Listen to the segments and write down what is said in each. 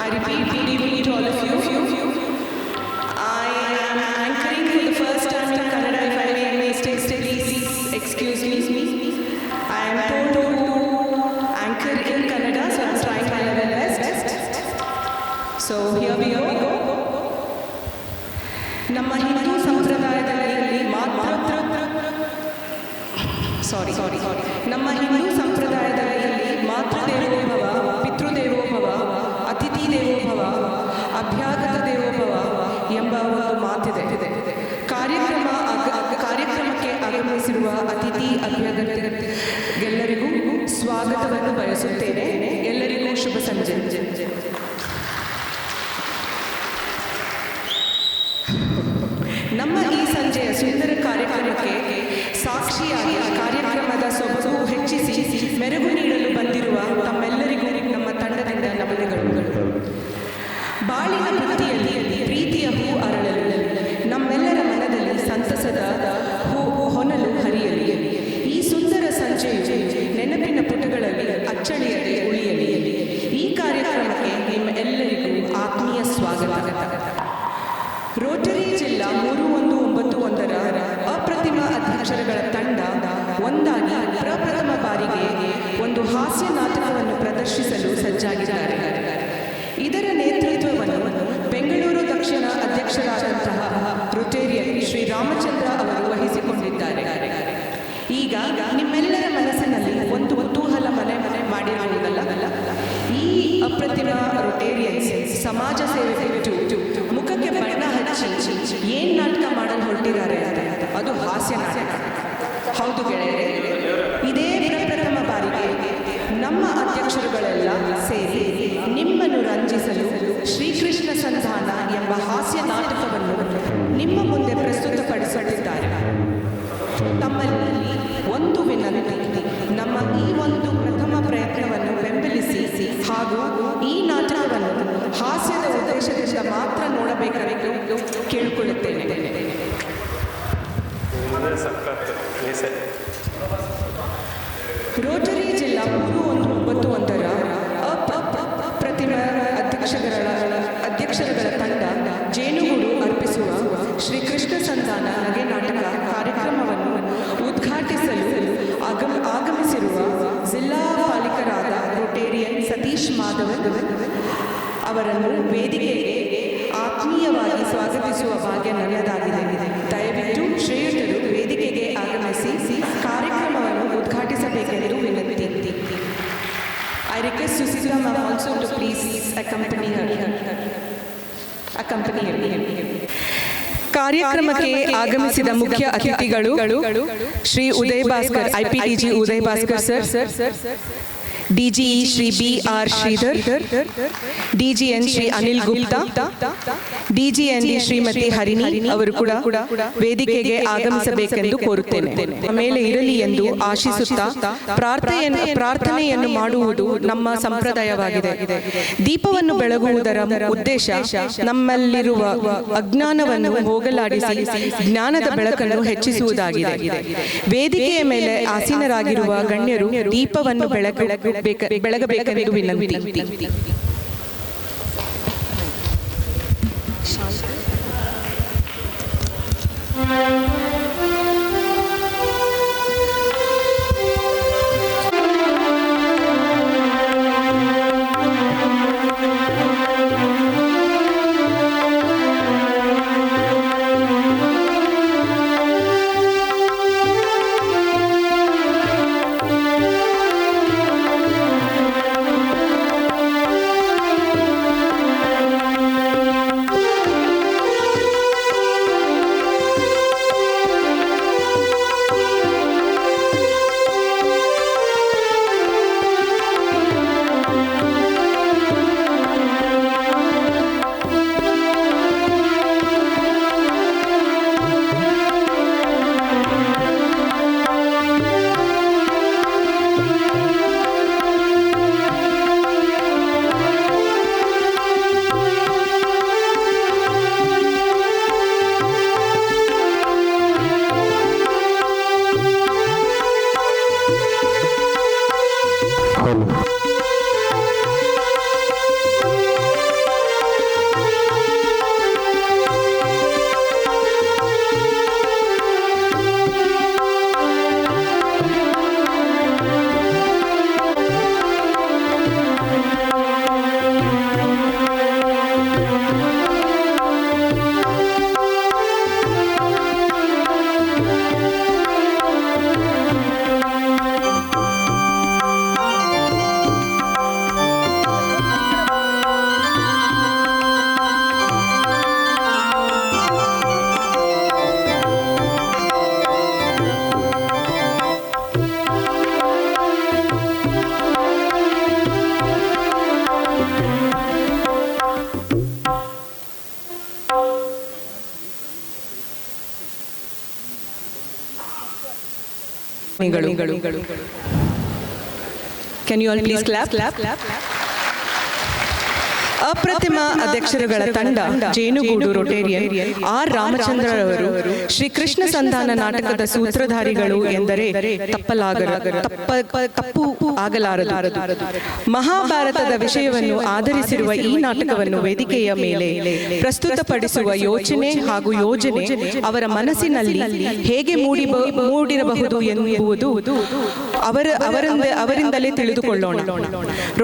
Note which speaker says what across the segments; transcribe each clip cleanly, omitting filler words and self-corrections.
Speaker 1: I repeat, good evening to all of you. I am anchoring for the first time in Kannada. If I make mistakes, please excuse me. I am told to anchor in Kannada, so I am trying my level best. So here we go. ನಮ್ಮ ಹಿಂದೂ ಸಂಪ್ರದಾಯದಲ್ಲಿ ನಮ್ಮ ಹಿಂದೂ ಸಂಪ್ರದಾಯದಲ್ಲಿ ಮಾತೃದೇವೋಭವ, ಪಿತೃದೇವೋಭವ, ಅತಿಥಿ ದೇವೋಭವ, ಅಭ್ಯಾಗತ ದೇವೋಭವ ಎಂಬ ಒಂದು ಮಾತಿದೆ. ಕಾರ್ಯಕ್ರಮಕ್ಕೆ ಆಗಮಿಸಿರುವ ಅತಿಥಿ ಅಭ್ಯಾಗತರಿಗೆಲ್ಲರಿಗೂ ಸ್ವಾಗತವನ್ನು ಬಯಸುತ್ತೇನೆ. ಎಲ್ಲರಿಗೂ ಶುಭ ಸಂಜೆ. ನಮ್ಮ ಈ ಸಂಜೆಯ ಸುಂದರ ಕಾರ್ಯಕ್ರಮಕ್ಕೆ ಸಾಕ್ಷಿಯಾಗಿ ಕಾರ್ಯಕ್ರಮದ ಸೊಬಗು ಹೆಚ್ಚಿಸಿ ಮೆರುಗು ನೀಡಲು ಬಂದಿರುವ ತಮ್ಮೆಲ್ಲರಿಗೂ ನಮ್ಮ ತಂಡದಿಂದ ನಮನಗಳು. ಬಾಳಿನ ವೃತ್ತಿಯಲ್ಲಿ ಪ್ರೀತಿಯ ಹೂ ಅರಳಲು, ನಮ್ಮೆಲ್ಲರ ಮನದಲ್ಲಿ ಸಂತಸದ ಹೊನಲು ಹರಿಯಲಿ. ಈ ಸುಂದರ ಸಂಜೆಯು ನೆನಪಿನ ಪುಟಗಳಲ್ಲಿ ಅಚ್ಚಳಿಯದೆ ಉಳಿಯಲಿ. ಈ ಕಾರ್ಯಕ್ರಮಕ್ಕೆ ನಿಮ್ಮ ಎಲ್ಲರಿಗೂ ಆತ್ಮೀಯ ಸ್ವಾಗತ. ರೋಟರಿ ಜಿಲ್ಲಾ 3191ರ ಅಪ್ರತಿಮ ಅಧ್ಯಕ್ಷರುಗಳ ತಂಡ ಒಂದಾಗಿ ಪ್ರಪ್ರಥಮ ಬಾರಿಗೆ ಒಂದು ಹಾಸ್ಯ ನಾಟಕವನ್ನು ಪ್ರದರ್ಶಿಸಲು ಸಜ್ಜಾಗಿದ್ದಾರೆ. ಇದರ ನೇತೃತ್ವವನ್ನು ಬೆಂಗಳೂರು ದಕ್ಷಿಣ ಅಧ್ಯಕ್ಷರಾದಂತಹ ರೋಟೇರಿಯನ್ ಶ್ರೀ ರಾಮಚಂದ್ರ ಅವರು ವಹಿಸಿಕೊಂಡಿದ್ದಾರೆ. ಈಗ ನಿಮ್ಮೆಲ್ಲರ ಮನಸ್ಸಿನಲ್ಲಿ ಒಂದು ಕುತೂಹಲ ಮನೆ ಮಾಡಿರುವುದಲ್ಲ, ಈ ಅಪ್ರತಿಮ ರೋಟೇರಿಯನ್ಸ್ ಸಮಾಜ ಸೇವೆ ಬಿಟ್ಟು ಮುಖಕ್ಕೆ ಬಣ್ಣ ಹಚ್ಚಿ ಏನ್ ನಾಟಕ ಮಾಡಲು ಹೊರಟಿದ್ದಾರೆ? ಅದು ಹಾಸ್ಯ ನಾಟಕ. ಹೌದು ಗೆಳೆಯರೆ, ಇದೇ ಪ್ರಪ್ರಥಮ ಬಾರಿಗೆ ನಮ್ಮ ಅಧ್ಯಕ್ಷರುಗಳೆಲ್ಲ ಸೇರಿ ನಿಮ್ಮನ್ನು ರಂಜಿಸಲು ಶ್ರೀಕೃಷ್ಣ ಸಂಧಾನ ಎಂಬ ಹಾಸ್ಯ ನಾಟಕವನ್ನು ನಿಮ್ಮ ಮುಂದೆ ಪ್ರಸ್ತುತಪಡಿಸುತ್ತಿದ್ದಾರೆ. ತಮ್ಮಲ್ಲಿ ಒಂದು ವಿನಂತಿ, ನಮ್ಮ ಈ ಒಂದು ಪ್ರಥಮ ಪ್ರಯತ್ನವನ್ನು ಬೆಂಬಲಿಸಿ ಹಾಗೂ ಈ ನಾಟಕವನ್ನು ಹಾಸ್ಯದ ಉದ್ದೇಶದಿಂದ ಮಾತ್ರ ನೋಡಬೇಕೆಂದು ಕೇಳಿಕೊಳ್ಳುತ್ತೇನೆ. ರೋಟರಿ ಜಿಲ್ಲಾ 3191ರ ಅಪ್ರತಿಮ ಅಧ್ಯಕ್ಷರುಗಳ ತಂಡ ಜೇನುಗೂಡು ಅರ್ಪಿಸುವ ಶ್ರೀಕೃಷ್ಣ ಸಂಧಾನ ನಗೆ ನಾಟಕ ಕಾರ್ಯಕ್ರಮವನ್ನು ಉದ್ಘಾಟಿಸಲು ಆಗಮಿಸಿರುವ ಜಿಲ್ಲಾ ಪಾಲಿಕರಾದ ರೋಟೇರಿಯನ್ ಸತೀಶ್ ಮಾಧವನ್ ಅವರನ್ನು ವೇದಿಕೆಗೆ ಆತ್ಮೀಯವಾಗಿ ಸ್ವಾಗತಿಸುವ ಭಾಗ್ಯ ನನ್ನದಾಗಿದೆ. ದಯವಿಟ್ಟು ಶ್ರೇಷ್ಠರು ವೇದಿಕೆಗೆ ಆಗಮಿಸಿ ಕಾರ್ಯಕ್ರಮವನ್ನು ಉದ್ಘಾಟಿಸಬೇಕೆಂದು ವಿನಂತಿ. I request Susila ma'am also to please accompany her. ಕಾರ್ಯಕ್ರಮಕ್ಕೆ ಆಗಮಿಸಿದ ಮುಖ್ಯ ಅತಿಥಿಗಳು Shri Uday Bhaskar, IPTG Uday Bhaskar sir, DGE Shri BR Sridhar, DGN Shri Anil Gupta, DGND Shrimati Harini ಅವರು ಕೂಡ ವೇದಿಕೆಗೆ ಆಗಮಿಸಬೇಕೆಂದು ಕೋರುತ್ತೇನೆ. ಮೇಲೆ ಇರಲಿ ಎಂದು ಆಶಿಸುತ್ತಾ ಪ್ರಾರ್ಥನೆಯನ್ನು ಮಾಡುವುದು ನಮ್ಮ ಸಂಪ್ರದಾಯವಾಗಿದೆ. ದೀಪವನ್ನು ಬೆಳಗುವುದರ ಉದ್ದೇಶ ನಮ್ಮಲ್ಲಿರುವ ಅಜ್ಞಾನವನ್ನು ಹೋಗಲಾಡಿಸಿ ಜ್ಞಾನದ ಬೆಳಕನ್ನು ಹೆಚ್ಚಿಸುವುದಾಗಿದೆ. ವೇದಿಕೆಯ ಮೇಲೆ ಆಸೀನರಾಗಿರುವ ಗಣ್ಯರು ದೀಪವನ್ನು ಬೆಳಗಬೇಕೆಂದು ವಿನಂತಿ. ವಂದನೆಗಳು. Can you all please clap? ಅಪ್ರತಿಮ ಅಧ್ಯಕ್ಷರುಗಳ ತಂಡ ಜೇನುಗೂಡು ರೊಟೇರಿಯನ್ ಆರ್ ರಾಮಚಂದ್ರರವರು ಶ್ರೀಕೃಷ್ಣ ಸಂಧಾನ ನಾಟಕದ ಸೂತ್ರಧಾರಿಗಳು ಎಂದರೆ ತಪ್ಪು ಆಗಲಾರದು. ಮಹಾಭಾರತದ ವಿಷಯವನ್ನು ಆಧರಿಸಿರುವ ಈ ನಾಟಕವನ್ನು ವೇದಿಕೆಯ ಮೇಲೆ ಪ್ರಸ್ತುತಪಡಿಸುವ ಯೋಚನೆ ಹಾಗೂ ಯೋಜನೆ ಅವರ ಮನಸ್ಸಿನಲ್ಲಿ ಹೇಗೆ ಮೂಡಿರಬಹುದು ಎಂಬುದು ಅವರಿಂದಲೇ ತಿಳಿದುಕೊಳ್ಳೋಣ.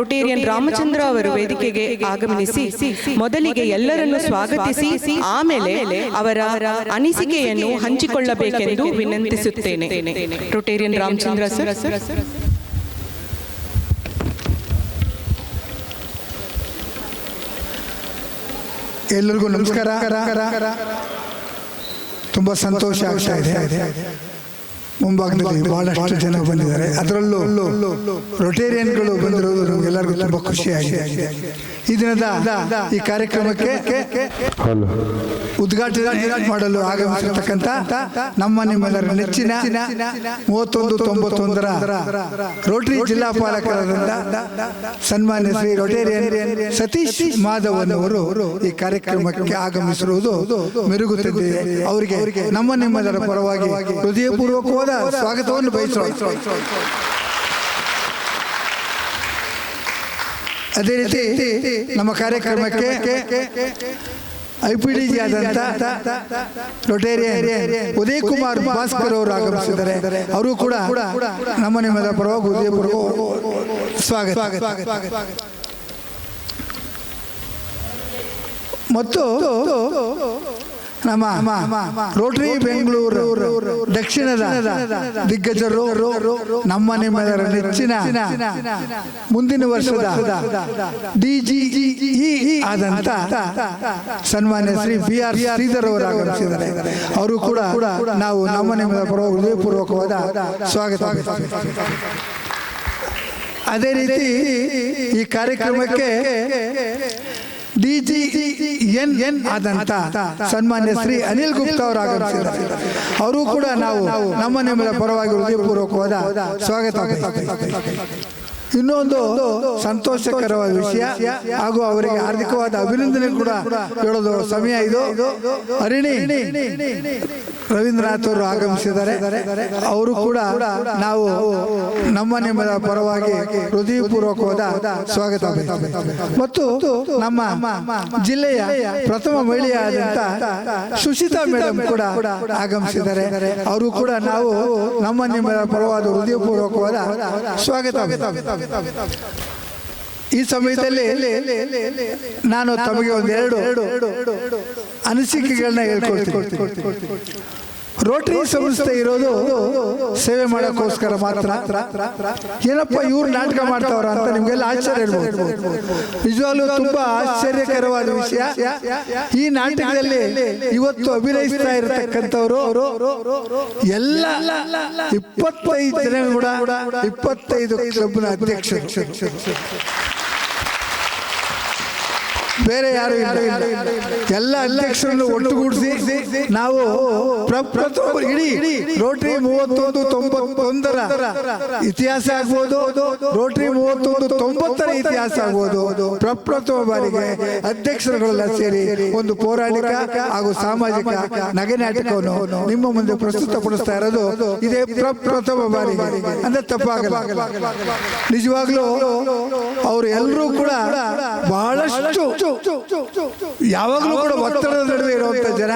Speaker 1: ರೊಟೇರಿಯನ್ ರಾಮಚಂದ್ರ ಅವರು ವೇದಿಕೆಗೆ ಆಗಮಿಸಿ ಮೊದಲಿಗೆ ಎಲ್ಲರನ್ನು ಸ್ವಾಗತಿಸಿ ಆಮೇಲೆ ಅವರ ಅನಿಸಿಕೆಯನ್ನು ಹಂಚಿಕೊಳ್ಳಬೇಕೆಂದು ವಿನಂತಿಸುತ್ತೇನೆ. Rotarian Ramachandra sir.
Speaker 2: ಎಲ್ಲರಿಗೂ ನಮಸ್ಕಾರ. ತುಂಬಾ ಸಂತೋಷ ಆಗ್ತಾ ಇದೆ. ಮುಂಭಾಗದಲ್ಲಿ ಬಹಳಷ್ಟು ಜನ ಬಂದಿದ್ದಾರೆ. ಅದರಲ್ಲೂ ರೊಟೇರಿಯನ್ಗಳು ಬಂದಿರೋದು ನಮಗೆಲ್ಲರಿಗೂ ತುಂಬ ಖುಷಿಯಾಗಿದೆ. ಈ ದಿನದ ಈ ಕಾರ್ಯಕ್ರಮಕ್ಕೆ ಉದ್ಘಾಟನೆ ಮಾಡಲು ಆಗಮಿಸಿರ್ತಕ್ಕಂಥ ನಿಮ್ಮೆಲ್ಲರ ನೆಚ್ಚಿನ 3191ರ ರೋಟರಿ ಜಿಲ್ಲಾ ಪಾಲಕರಾದ ಸನ್ಮಾನ್ಯ ಶ್ರೀ ರೊಟೇರಿಯನ್ ಸತೀಶ್ ಮಾಧವನ್ ಅವರು ಈ ಕಾರ್ಯಕ್ರಮಕ್ಕೆ ಆಗಮಿಸಿರುವುದು ಮೆರುಗುತ್ತದೆ. ಅವರಿಗೆ ನಿಮ್ಮೆಲ್ಲರ ಪರವಾಗಿ ಹೃದಯಪೂರ್ವಕವಾದ ಸ್ವಾಗತವನ್ನು ಬಯಸೋಣ. ಅದೇ ರೀತಿ ನಮ್ಮ ಕಾರ್ಯಕ್ರಮಕ್ಕೆ IPDG ಆದಂತ ರೊಟೇರಿಯನ್ ಉದಯ್ ಕುಮಾರ್ ಭಾಸ್ಕರ್ ಅವರು ಆಗಮಿಸಿದ್ದಾರೆ. ಅವರು ಕೂಡ ನಿಮ್ಮೆಲ್ಲರ ಪರವಾಗಿ ಹೃದಯಪೂರ್ವಕ ಸ್ವಾಗತ. ಮತ್ತು ನಮ್ಮ ರೋಟರಿ ಬೆಂಗಳೂರು ದಕ್ಷಿಣದ ದಿಗ್ಗಜರು ನಿಮ್ಮೆಲ್ಲರ ನೆಚ್ಚಿನ ಮುಂದಿನ ವರ್ಷದ DGE ಆದಂತ ಸನ್ಮಾನ್ಯ ಶ್ರೀ BR ಶ್ರೀಧರ್ ಅವರು ಆಗಮಿಸಿದ್ದಾರೆ. ಅವರು ಕೂಡ ನಾವು ನಿಮ್ಮೆಲ್ಲರ ಪರವಾಗಿ ಹೃದಯಪೂರ್ವಕವಾದ ಸ್ವಾಗತ. ಅದೇ ರೀತಿ ಈ ಕಾರ್ಯಕ್ರಮಕ್ಕೆ DGN ಆದಂತ ಸನ್ಮಾನ್ಯ ಶ್ರೀ ಅನಿಲ್ ಗುಪ್ತಾ ಅವರು ಆಗಮಿಸಿದ್ದಾರೆ. ಅವರು ಕೂಡ ನಾವು ನಿಮ್ಮೆಲ್ಲರ ಪರವಾಗಿ ಹೃದಯಪೂರ್ವಕವಾದ ಸ್ವಾಗತ. ಇನ್ನೊಂದು ಸಂತೋಷಕರವಾದ ವಿಷಯ ಹಾಗೂ ಅವರಿಗೆ ಹಾರ್ದಿಕವಾದ ಅಭಿನಂದನೆ ಕೂಡ ಹೇಳೋದು ಸಮಯ ಇದು. ಅರಿಣಿ ರವೀಂದ್ರನಾಥ್ ಅವರು ಆಗಮಿಸಿದ್ದಾರೆ. ಅವರು ಕೂಡ ನಾವು ನಿಮ್ಮೆಲ್ಲರ ಪರವಾಗಿ ಹೃದಯಪೂರ್ವಕವಾದ ಸ್ವಾಗತ. ಮತ್ತು ನಮ್ಮ ಜಿಲ್ಲೆಯ ಪ್ರಥಮ ಮಹಿಳೆಯಾದಂತ ಸುಶೀತಾ ಮೇಡಮ್ ಕೂಡ ಆಗಮಿಸಿದ್ದಾರೆ. ಅವರು ಕೂಡ ನಾವು ನಿಮ್ಮೆಲ್ಲರ ಪರವಾದ ಹೃದಯಪೂರ್ವಕವಾದ ಸ್ವಾಗತ. ಈ ಸಮಯದಲ್ಲಿ ನಾನು ತಮಗೆ ಒಂದೆರಡು ಅನಿಸಿಕೆಗಳನ್ನ ಹೇಳ್ಕೊಳ್ತೀನಿ. ರೋಟರಿ ಸಂಸ್ಥೆ ಇರೋದು ಸೇವೆ ಮಾಡೋಕ್ಕೋಸ್ಕರ ಮಾತ್ರ. ಏನಪ್ಪ ಇವ್ರು ನಾಟಕ ಮಾಡ್ತಾವ್ರ ಅಂತ ನಿಮ್ಗೆಲ್ಲ ಆಶ್ಚರ್ಯ ಇರ್ಬೋದು. ನಿಜವಾಗ್ಲೂ ತುಂಬಾ ಆಶ್ಚರ್ಯಕರವಾದ ವಿಷಯ. ಈ ನಾಟಕದಲ್ಲಿ ಇವತ್ತು ಅಭಿನಯಿಸ್ತಾ ಇರತಕ್ಕಂಥವ್ರು ಎಲ್ಲ 25 ಜನ ಕೂಡ 25 ಕ್ಲಬ್ನ ಅಧ್ಯಕ್ಷರು. ಬೇರೆ ಯಾರು ಇಲ್ಲ. ಎಲ್ಲ ಅಧ್ಯಕ್ಷರನ್ನು ಒಟ್ಟುಗೂಡಿಸಿ ನಾವು ಇಡೀ ರೋಟರಿ 3191ರ ಇತಿಹಾಸ ಆಗ್ಬೋದು, ರೋಟರಿ 3190ರ ಇತಿಹಾಸ ಆಗ್ಬೋದು, ಪ್ರಪ್ರಥಮ ಬಾರಿಗೆ ಅಧ್ಯಕ್ಷರುಗಳೆಲ್ಲ ಸೇರಿ ಒಂದು ಪೌರಾಣಿಕ ಹಾಗೂ ಸಾಮಾಜಿಕ ನಗೆ ನಾಟಕವನ್ನು ನಿಮ್ಮ ಮುಂದೆ ಪ್ರಸ್ತುತಪಡಿಸ್ತಾ ಇರೋದು ಇದೇ ಪ್ರಪ್ರಥಮ ಬಾರಿಗೆ ಅಂದ್ರೆ ತಪ್ಪಾಗಲ್ಲ. ನಿಜವಾಗ್ಲೂ ಅವರು ಎಲ್ಲರೂ ಕೂಡ ಬಹಳಷ್ಟು ಯಾವಾಗಲೂ ಕೂಡ ಒತ್ತಡದ ನಡುವೆ ಇರುವಂತ ಜನ.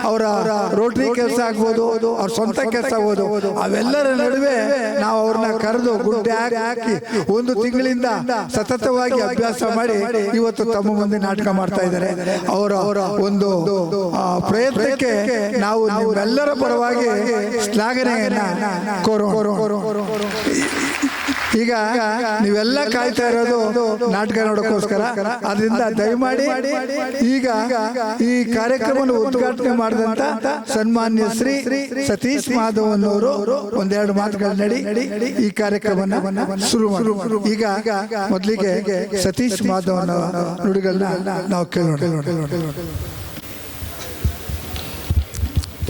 Speaker 2: ಅವರ ರೋಟರಿ ಕೆಲಸ ಆಗ್ಬೋದು, ಅವ್ರ ಸ್ವಂತ ಕೆಲಸ ಆಗ್ಬೋದು, ಅವೆಲ್ಲರ ನಡುವೆ ನಾವು ಅವ್ರನ್ನ ಕರೆದು ಗುಡ್ಡೆ ಹಾಕಿ 1 ತಿಂಗಳಿಂದ ಸತತವಾಗಿ ಅಭ್ಯಾಸ ಮಾಡಿ ಇವತ್ತು ತಮ್ಮ ಮುಂದೆ ನಾಟಕ ಮಾಡ್ತಾ ಇದ್ದಾರೆ. ಅವರ ಒಂದು ಪ್ರಯತ್ನಕ್ಕೆ ನಾವು ಎಲ್ಲರ ಪರವಾಗಿ ಶ್ಲಾಘನೆಯನ್ನ ಕೋರೋಣ. ಈಗ ನೀವೆಲ್ಲ ಕಾಯ್ತಾ ಇರೋದು ನಾಟಕ ನೋಡೋಕ್ಕೋಸ್ಕರ. ಅದರಿಂದ ದಯಮಾಡಿ ಈಗ ಈ ಕಾರ್ಯಕ್ರಮವನ್ನು ಉದ್ಘಾಟನೆ ಮಾಡಿದಂತ ಸನ್ಮಾನ್ಯ ಶ್ರೀ ಸತೀಶ್ ಮಾಧವನ್ ಅವರು ಒಂದೆರಡು ಮಾತುಗಳು ನಡಿ ಈ ಕಾರ್ಯಕ್ರಮವನ್ನು ಶುರು ಮಾಡಿ. ಈಗ ಮೊದಲಿಗೆ ಸತೀಶ್ ಮಾಧವನ್ ನುಡಿಗಳನ್ನ ನಾವು ಕೇಳೋಣ.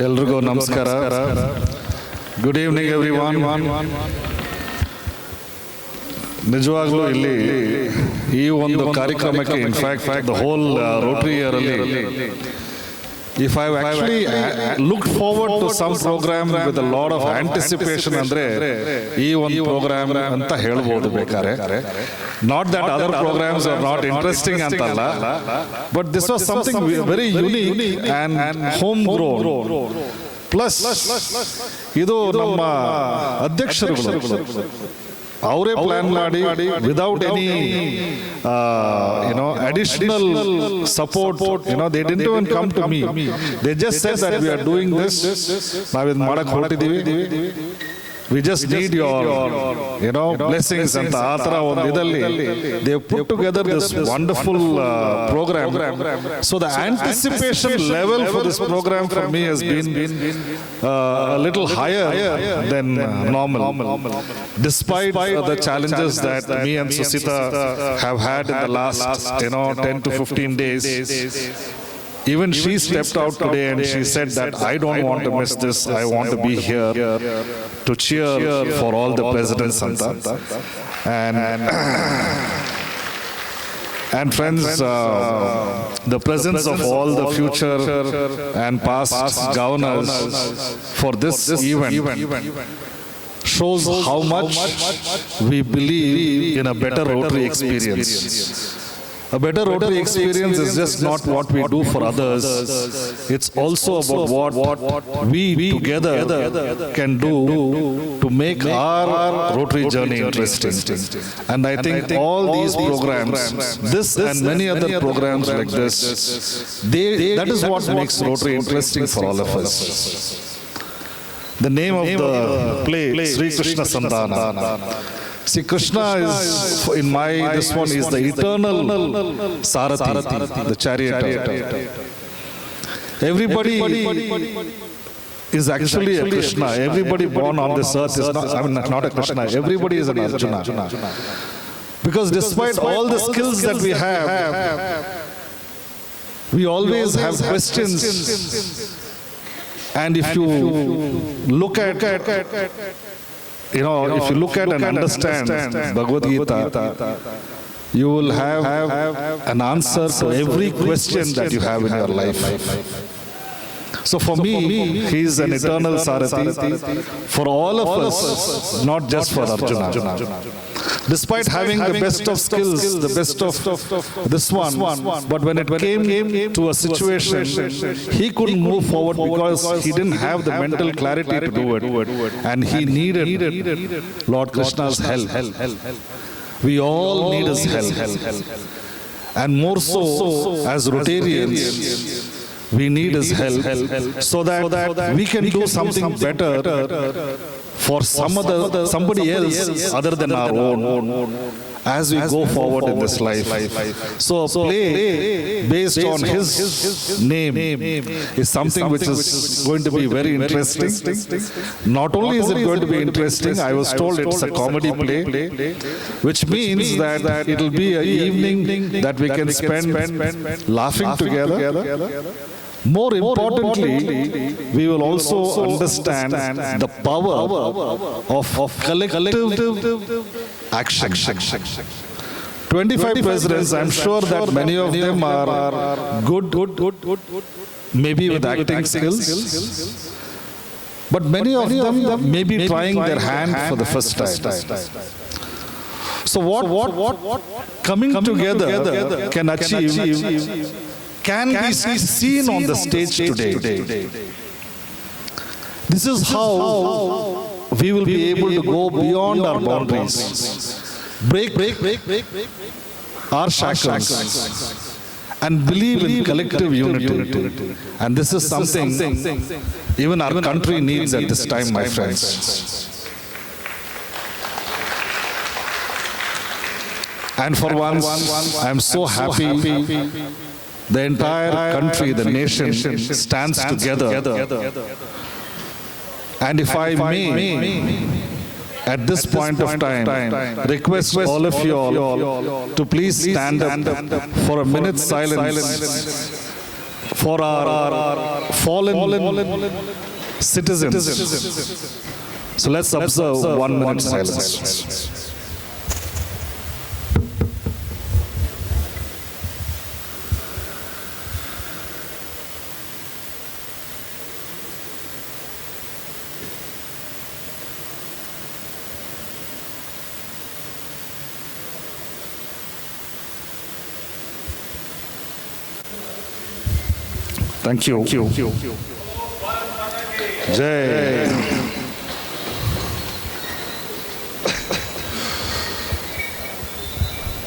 Speaker 3: ಎಲ್ರಿಗೂ ನಮಸ್ಕಾರ. Good evening, everyone. ನಿಜವಾಗ್ಲೂ ಇಲ್ಲಿ ಈ ಒಂದು ಕಾರ್ಯಕ್ರಮಕ್ಕೆ in fact the whole Rotary year ಅಲ್ಲಿ if I've actually looked forward to some program with a lot of anticipation ಅಂದ್ರೆ ಈ ಒಂದು ಪ್ರೋಗ್ರಾಮ್ ಅಂತ ಹೇಳ್ಬೋದು ಬೇಕಾರೆ. Not that other programs are not interesting ಅಂತಲ್ಲ, but this was something very unique and homegrown. Plus ಇದು ನಮ್ಮ ಅಧ್ಯಕ್ಷರುಗಳು ಅವರೇ ಪ್ಲಾನ್ ಮಾಡಿ without any additional support, they didn't even come to me. They just said that we are doing this, ನಾವಿದ್ ಮಾಡಕ್ ಹೊರಟಿದೀವಿ, we just need your blessings ಅಂತ ಆ ತರ ಒಂದು ಇದರಲ್ಲಿ they put together this wonderful program. So the anticipation level for this program for me has been a little higher than normal, despite the challenges that me and Susita have had in the last 10 to 15 days. Even she stepped out today and she said that I don't want to miss this. I want to be here to cheer for all the presidents and friends. The presence of all the future and past governors for this event shows how much we believe in a better Rotary experience. A better Rotary experience is just not what we do for others. It's also about what we together can do to make our Rotary journey interesting. And I think all these programs, this and many other programs like this, that is what makes Rotary interesting for all of us. The name of the play, Sri Krishna Sandhana. See, Krishna is, this one is the eternal Sarathi, the charioteer. Everybody is actually a Krishna. Everybody born on this earth is not a Krishna. Everybody is an Arjuna. Because despite all the skills that we have, we always have questions. And if you look at if you look at and understand Bhagavad Gita, you will have an answer to every question that you have in your life. So for me, he is an eternal Sarathi for all of us, not just for Arjuna. Despite having the best of skills, the best of this one, but when it came to a situation, he couldn't move forward because he didn't have the mental clarity to do it, and he needed Lord Krishna's help. We all need his help, and more so as Rotarians, we need his help so that we can do something better for somebody else other than our own as we go forward in this life. So a play based on his name is something which is going to be very interesting. Not only is it going to be interesting, I was told it's a comedy play, which means that it will be an evening that we can spend laughing together. More importantly, we will also understand the power of collective action. 25 presidents, I'm sure that many of them are good, maybe with acting skills, but many of them may be trying their hand for the first time. So what coming together can achieve can be seen on the stage today. This is how we will be able to go beyond our boundaries, break our shackles, and believe in collective unity. And this is something even our country needs at this time, my friends. And for once, I am so happy the entire country, the nation stands together. And if I may, at this point of time, request all of you all to please stand up for a minute's silence for our fallen citizens So let's observe 1 minute silence. Thank you. Jai.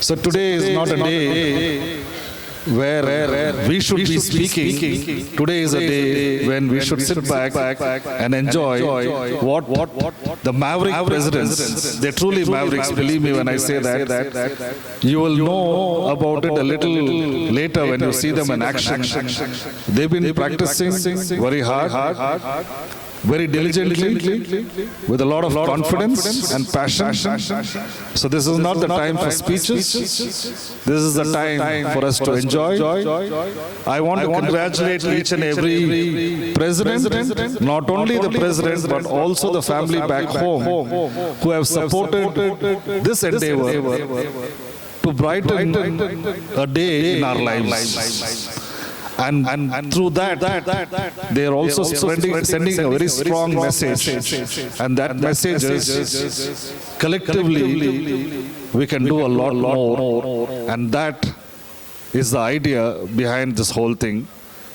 Speaker 3: So today is not a day where we should be speaking. Today is a day when we should sit back and enjoy what the maverick presidents, they're truly mavericks, believe me when I say that. You will know about it a little later when you see them in action. They've been practicing very hard, very diligently, with a lot of confidence and passion. So this is not the time for speeches. This is the time for us to enjoy. I want to congratulate each and every president, not only the president, but also the family back home who have supported this endeavor to brighten a day in our lives. And through that, they are also sending a very strong message. And that message is, collectively, we can do a lot more. And that is the idea behind this whole thing.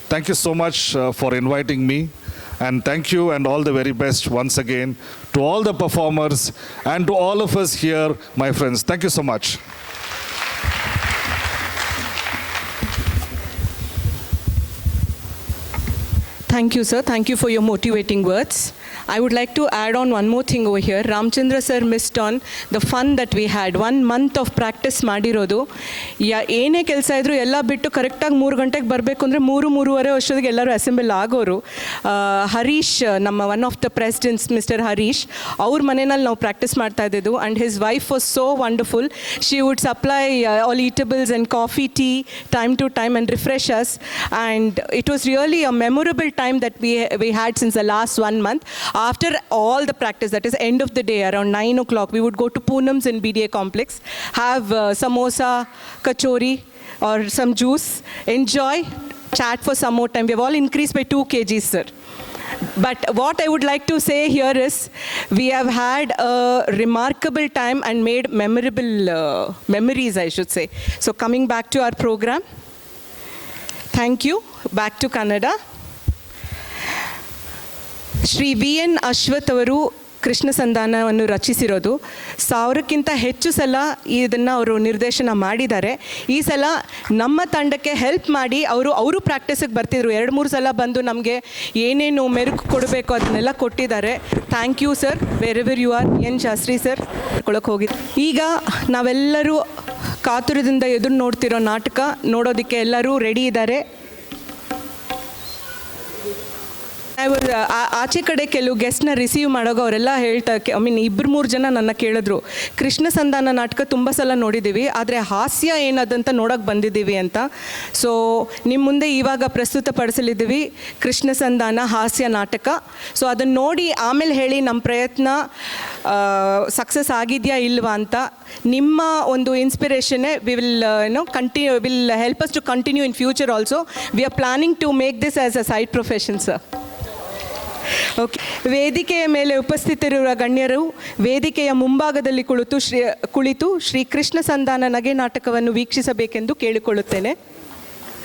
Speaker 3: Thank you so much for inviting me. And thank you and all the very best once again to all the performers and to all of us here, my friends. Thank you so much.
Speaker 1: Thank you, sir. Thank you for your motivating words. I would like to add on one more thing over here. Ramchandra sir missed on the fun that we had. 1 month of practice ಮಾಡಿರೋದು. ಏನೇ ಕೆಲಸ ಇದ್ರು ಎಲ್ಲ ಬಿಟ್ಟು ಕರೆಕ್ಟಾಗಿ 3 ಗಂಟೆಗೆ ಬರಬೇಕು ಅಂದರೆ 3-3:30 ವರ್ಷದಿಗೆ ಎಲ್ಲರೂ ಅಸೆಂಬಲ್ ಆಗೋರು. ಹರೀಶ್, ನಮ್ಮ one of the presidents mister Harish, ಅವ್ರ ಮನೆಯಲ್ಲಿ ನಾವು ಪ್ರಾಕ್ಟೀಸ್ ಮಾಡ್ತಾ ಇದ್ದಿದ್ದು. And his wife was so wonderful. She would supply all eatables and coffee, tea, time to time and refresh us. And it was really a memorable time that we had since the last 1 month. After all the practice, that is end of the day, around 9 o'clock, we would go to Poonam's in BDA complex, have samosa, kachori or some juice, enjoy, chat for some more time. We have all increased by 2 kgs, sir. But what I would like to say here is, we have had a remarkable time and made memorable memories, I should say. So coming back to our program, thank you. Back to Kannada. Shri VN Ashwath ಅವರು ಕೃಷ್ಣ ಸಂಧಾನವನ್ನು ರಚಿಸಿರೋದು. 1000ಕ್ಕಿಂತ ಹೆಚ್ಚು ಸಲ ಇದನ್ನು ಅವರು ನಿರ್ದೇಶನ ಮಾಡಿದ್ದಾರೆ. ಈ ಸಲ ನಮ್ಮ ತಂಡಕ್ಕೆ ಹೆಲ್ಪ್ ಮಾಡಿ ಅವರು ಪ್ರಾಕ್ಟೀಸಿಗೆ ಬರ್ತಿದ್ರು. 2-3 ಸಲ ಬಂದು ನಮಗೆ ಏನೇನು ಮೆರುಗು ಕೊಡಬೇಕು ಅದನ್ನೆಲ್ಲ ಕೊಟ್ಟಿದ್ದಾರೆ. Thank you sir, wherever you are. N Shastri sir ಕೊಳಕ್ಕೆ ಹೋಗಿ. ಈಗ ನಾವೆಲ್ಲರೂ ಕಾತುರದಿಂದ ಎದುರು ನೋಡ್ತಿರೋ ನಾಟಕ ನೋಡೋದಕ್ಕೆ ಎಲ್ಲರೂ ರೆಡಿ ಇದ್ದಾರೆ. ಆಚೆ ಕಡೆ ಕೆಲವು ಗೆಸ್ಟ್ನ ರಿಸೀವ್ ಮಾಡೋಗ ಅವರೆಲ್ಲ ಹೇಳ್ತಾ, I mean 2-3 ಜನ ನನ್ನ ಕೇಳಿದ್ರು, ಕೃಷ್ಣ ಸಂಧಾನ ನಾಟಕ ತುಂಬ ಸಲ ನೋಡಿದ್ದೀವಿ, ಆದರೆ ಹಾಸ್ಯ ಏನದಂತ ನೋಡೋಕೆ ಬಂದಿದ್ದೀವಿ ಅಂತ. ಸೊ ನಿಮ್ಮ ಮುಂದೆ ಇವಾಗ ಪ್ರಸ್ತುತಪಡಿಸಲಿದ್ದೀವಿ ಕೃಷ್ಣ ಸಂಧಾನ ಹಾಸ್ಯ ನಾಟಕ. ಸೊ ಅದನ್ನು ನೋಡಿ ಆಮೇಲೆ ಹೇಳಿ ನಮ್ಮ ಪ್ರಯತ್ನ ಸಕ್ಸಸ್ ಆಗಿದೆಯಾ ಇಲ್ವಾ ಅಂತ. ನಿಮ್ಮ ಒಂದು ಇನ್ಸ್ಪಿರೇಷನ್ನೇ will help us to continue in future also. We are planning to make this as a side profession sir. Okay, ವೇದಿಕೆಯ ಮೇಲೆ ಉಪಸ್ಥಿತರಿರುವ ಗಣ್ಯರು ವೇದಿಕೆಯ ಮುಂಭಾಗದಲ್ಲಿ ಕುಳಿತು ಶ್ರೀ ಕೃಷ್ಣ ಸಂಧಾನ ನಗೆ ನಾಟಕವನ್ನು ವೀಕ್ಷಿಸಬೇಕೆಂದು ಕೇಳಿಕೊಳ್ಳುತ್ತೇನೆ.